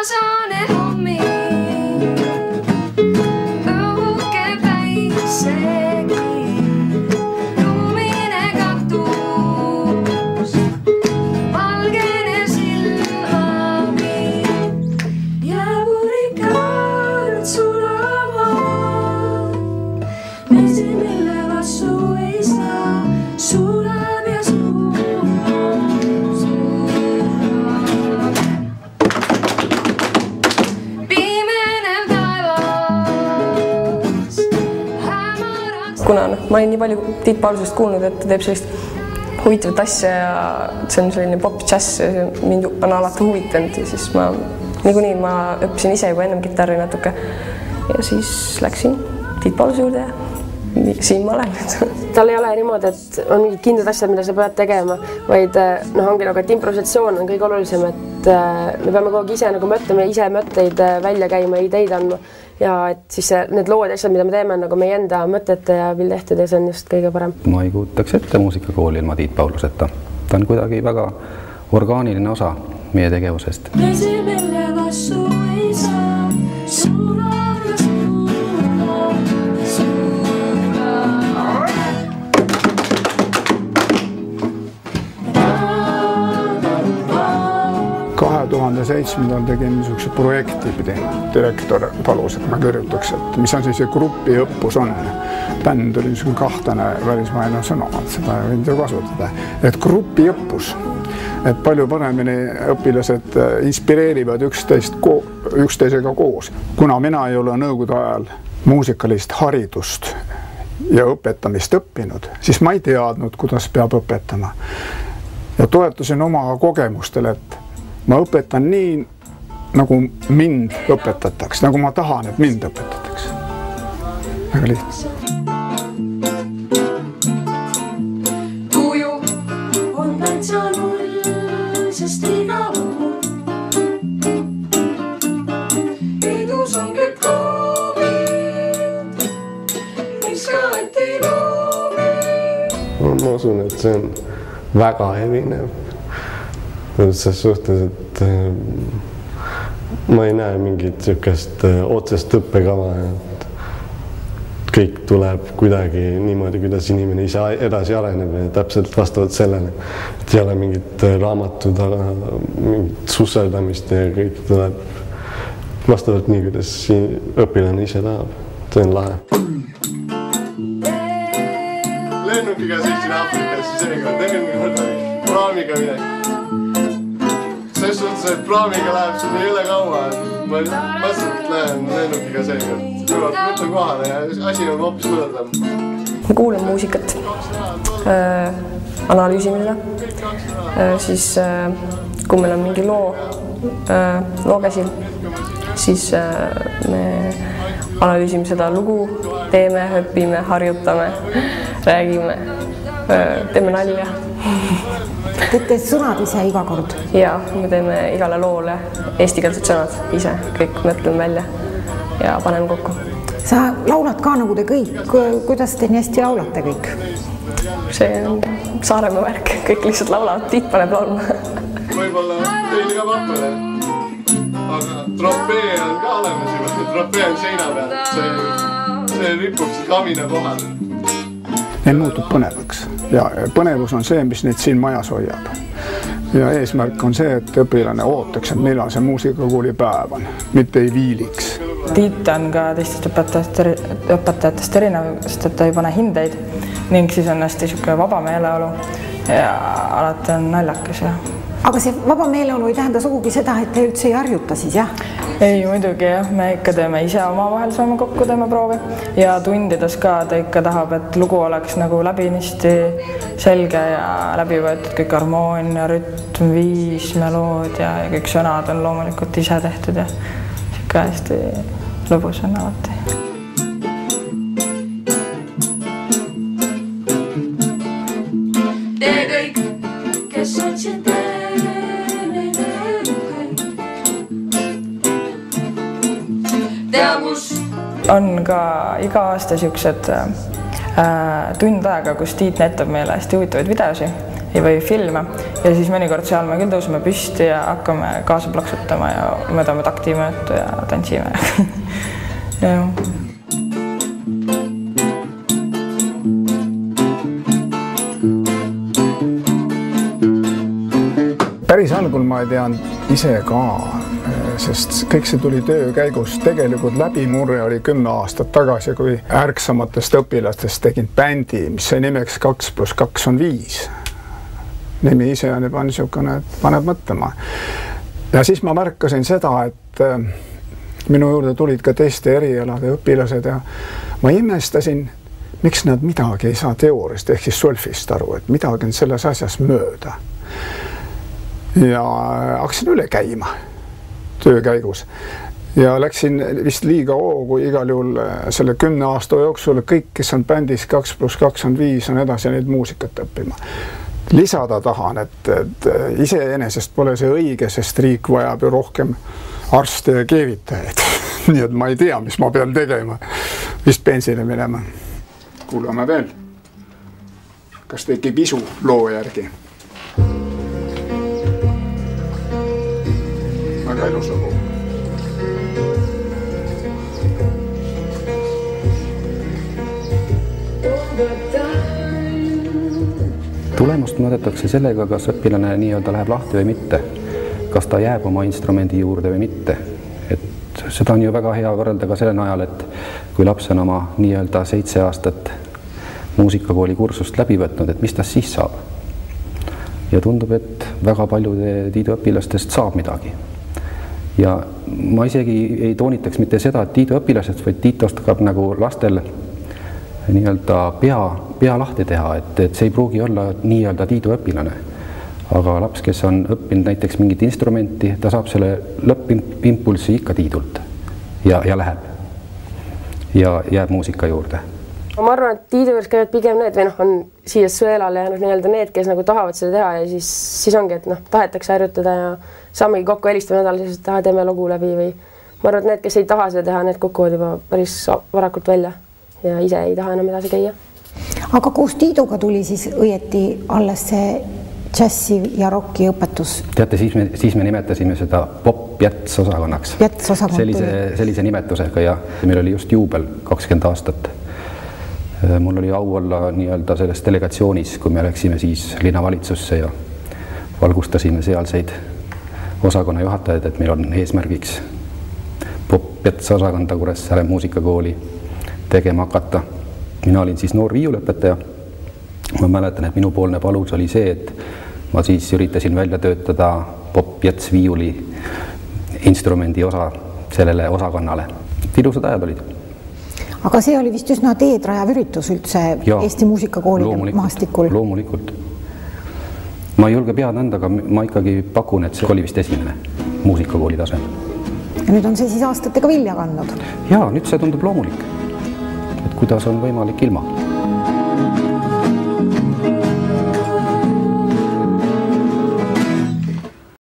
Punasane hommik, õhuke päisegi, lumine katus, valgene silmami ja purikad sulavad, vesi, mille vastu ei saa, sulab ja kuna ma olen nii palju Tiit Paulusest kuulnud, et ta teeb sellist huvitavat asja ja see on selline pop-jazz, mind on alati huvitanud ja siis ma õppisin ise juba ennem kitarri natuke ja siis läksin Tiit Pauluse juurde ja siin ma olen. Tal ei ole niimoodi, et on mingid kindlad asjad, mida sa pead tegema, vaid ongi nagu, et improvisatsioon on kõige olulisem, et me peame kogu aeg ise nagu mõtlema ja ise mõtteid välja käima, ideid andma ja et siis need lood ja asjad, mida me teeme nagu meie enda mõtete ja pildehtede, see on just kõige parem. Ma ei kujutaks ette muusikakooli ilma Tiit Pauluseta. Ta on kuidagi väga orgaaniline osa meie tegevusest. Tegin niisuguse projekti pidi. Direktor palus, et ma kirjutaks, et mis on siis see grupiõppus on. Bänd oli niisugune kahtlane välismaine sõna, et seda ei võinud ju kasutada. Et grupiõppus, et palju paremini õpilased inspireerivad üksteisega koos. Kuna mina ei ole nõukogude ajal muusikalist haridust ja õpetamist õppinud, siis ma ei teadnud, kuidas peab õpetama. Ja toetasin oma kogemustele, et ma õpetan nii, nagu mind õpetatakse, nagu ma tahan, et mind õpetatakse. Väga lihtsalt. Tuju on täitsa null, sest igav on mul. Edus on kõik koomid, mis ka äti loomid. Ma usun, et see on väga erinev. Selles suhtes, et ma ei näe mingit niisugust otsest õppekava, et kõik tuleb kuidagi niimoodi, kuidas inimene ise edasi areneb ja täpselt vastavalt sellele, et ei ole mingit raamatud, mingit susserdamist ja kõik tuleb vastavalt nii, kuidas õpilane ise tahab. See on lahe. Lennukiga sõitsin Aafrikasse seekord, praamiga midagi. Selles suhtes, et praamiga läheb sul ei ole kaua. Ma mõtlesin, et lähen lennukiga seekord. Võtan kohale ja asi on hoopis mõõdam. Ma kuulen muusikat, analüüsime seda. Siis kui meil on mingi loo käsil, siis me analüüsime seda lugu, teeme, õpime, harjutame, räägime, teeme nalja. Teete sõnad ise iga kord? Jaa, me teeme igale loole eestikeelsed sõnad ise, kõik mõtleme välja ja paneme kokku. Sa laulad ka nagu te kõik, kuidas te nii hästi laulate kõik? See on Saaremaa värk, kõik lihtsalt laulavad, Tiit paneb laulma. Võib-olla teile ka pakkule, aga tropee on ka olemas juba, tropee on seina peal, see ripub siis kamina kohal. Need muutub põnevaks ja põnevus on see, mis neid siin majas hoiab. Ja eesmärk on see, et õpilane ootaks, et millal see muusikakooli päev on, mitte ei viiliks. Tiit on ka teistest õpetajatest erinev, sest et ta ei pane hindeid ning siis on hästi vaba meeleolu ja alati on naljakas. Aga see vaba meeleolu ei tähenda sugugi seda, et te üldse ei harjuta siis, jah? Ei, muidugi jah, me ikka teeme ise omavahel saame kokku, teeme proovi ja tundides ka ta ikka tahab, et lugu oleks nagu läbinisti selge ja läbi võetud kõik harmoonia, rütm, viis, meloodia ja kõik sõnad on loomulikult ise tehtud ja ikka hästi lõbus on alati. Te kõik, kes otsite on ka iga aasta siuksed tund aega, kus Tiit näitab meile hästi huvitavaid videosi või filme ja siis mõnikord seal me küll tõuseme püsti ja hakkame kaasa plaksutama ja mõõdame taktimõõtu ja tantsime. Ja. Päris algul ma ei teadnud ise ka, sest kõik see tuli töö käigus. Tegelikult läbimurre oli 10 aastat tagasi, kui ärksamatest õpilastest tegin bändi, mis sai nimeks 2 + 2 on 5. Nimi ise on juba niisugune, et paneb mõtlema. Ja siis ma märkasin seda, et minu juurde tulid ka teiste erialade õpilased ja ma imestasin, miks nad midagi ei saa teooriast ehk siis solfist aru, et midagi on selles asjas mööda. Ja hakkasin üle käima töö käigus ja läksin vist liiga hoogu igal juhul selle 10 aasta jooksul kõik, kes on bändis 2 + 2 on 5 on edasi neid muusikat õppima. Lisada tahan, et iseenesest pole see õige, sest riik vajab ju rohkem arste ja keevitajaid. Nii et ma ei tea, mis ma pean tegema. Vist bensile minema. Kuulame veel. Kas tekib isu loo järgi? Väga ilus lugu. Tulemust mõõdetakse sellega, kas õpilane nii-öelda läheb lahti või mitte. Kas ta jääb oma instrumendi juurde või mitte. Et seda on ju väga hea võrrelda ka selle najal, et kui laps on oma nii-öelda 7 aastat muusikakooli kursust läbi võtnud, et mis ta siis saab. Ja tundub, et väga paljude Tiidu õpilastest saab midagi. Ja ma isegi ei toonitaks mitte seda, et Tiidu õpilased, vaid Tiit oskab nagu lastel nii-öelda pea lahti teha, et see ei pruugi olla nii-öelda Tiidu õpilane. Aga laps, kes on õppinud näiteks mingit instrumenti, ta saab selle lõppimpulsi ikka Tiidult ja läheb ja jääb muusika juurde. Ma arvan, et Tiidu juures käivad pigem need või on siia sõelale jäänud nii-öelda need, kes nagu tahavad seda teha ja siis ongi, et tahetakse harjutada ja saamegi kokku helistama nädal, siis teeme lugu läbi või ma arvan, et need, kes ei taha seda teha, need kukuvad juba päris varakult välja ja ise ei taha enam edasi käia. Aga koos Tiiduga tuli siis õieti alles see džässi ja rocki õpetus? Teate, siis me nimetasime seda pop-jäts osakonnaks. Sellise nimetusega ja meil oli just juubel 20 aastat. Mul oli au olla nii-öelda selles delegatsioonis, kui me läksime siis linnavalitsusse ja valgustasime sealseid osakonna juhatajaid, et meil on eesmärgiks pop-jäts osakonda Kuressaare muusikakooli tegema hakata. Mina olin siis noor viiulõpetaja. Ma mäletan, et minupoolne palus oli see, et ma siis üritasin välja töötada pop-jäts viiuli instrumendi osa sellele osakonnale. Ilusad ajad olid. Aga see oli vist üsna teedrajav üritus üldse Eesti muusikakoolide maastikul. Loomulikult. Ma ei julge pead anda, aga ma ikkagi pakun, et see oli vist esimene muusikakooli tase. Ja nüüd on see siis aastatega vilja kandnud? Jaa, nüüd see tundub loomulik. Et kuidas on võimalik ilma.